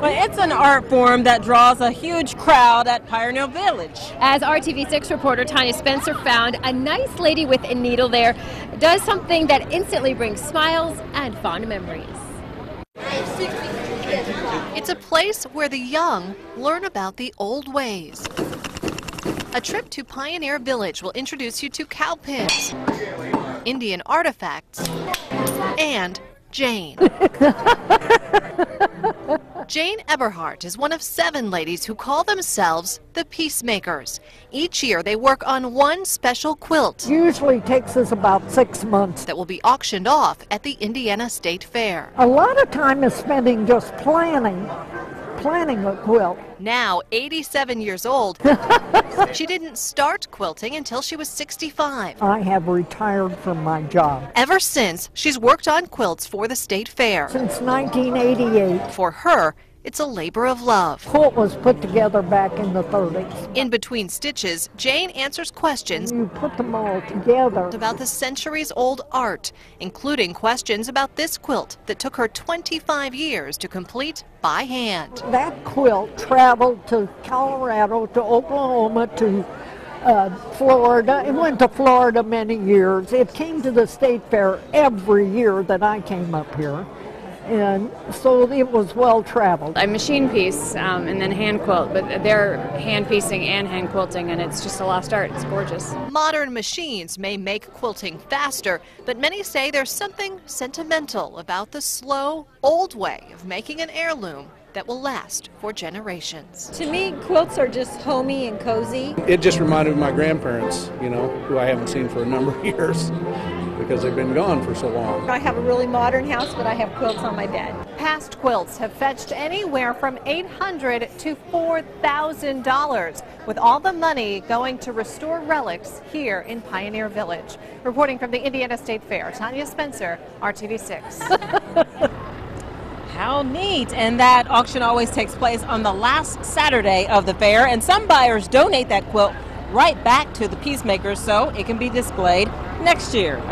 Well, it's an art form that draws a huge crowd at Pioneer Village. As RTV6 reporter Tanya Spencer found, a nice lady with a needle there does something that instantly brings smiles and fond memories. It's a place where the young learn about the old ways. A trip to Pioneer Village will introduce you to cow pins, Indian artifacts, and Jane. Jane Eberhardt is one of 7 ladies who call themselves the Peacemakers. Each year they work on one special quilt. Usually takes us about 6 months. That will be auctioned off at the Indiana State Fair. A lot of time is spending just planning a quilt. Now 87 years old, she didn't start quilting until she was 65. I have retired from my job. Ever since, she's worked on quilts for the State Fair. Since 1988. For her, it's a labor of love. Quilt was put together back in the 30s. In between stitches, Jane answers questions You put them all together. about the centuries-old art, including questions about this quilt that took her 25 years to complete by hand. That quilt traveled to Colorado, to Oklahoma, to Florida. It went to Florida many years. It came to the State Fair every year that I came up here. And so it was well traveled. I machine piece and then hand quilt, but they're hand piecing and hand quilting, and it's just a lost art. It's gorgeous. Modern machines may make quilting faster, but many say there's something sentimental about the slow, old way of making an heirloom that will last for generations. To me, quilts are just homey and cozy. It just reminded me of my grandparents, who I haven't seen for a number of years because they've been gone for so long. I have a really modern house, but I have quilts on my bed. Past quilts have fetched anywhere from $800 to $4,000, with all the money going to restore relics here in Pioneer Village. Reporting from the Indiana State Fair, Tanya Spencer, RTV6. How neat. And that auction always takes place on the last Saturday of the fair, and some buyers donate that quilt right back to the Peacemakers so it can be displayed next year.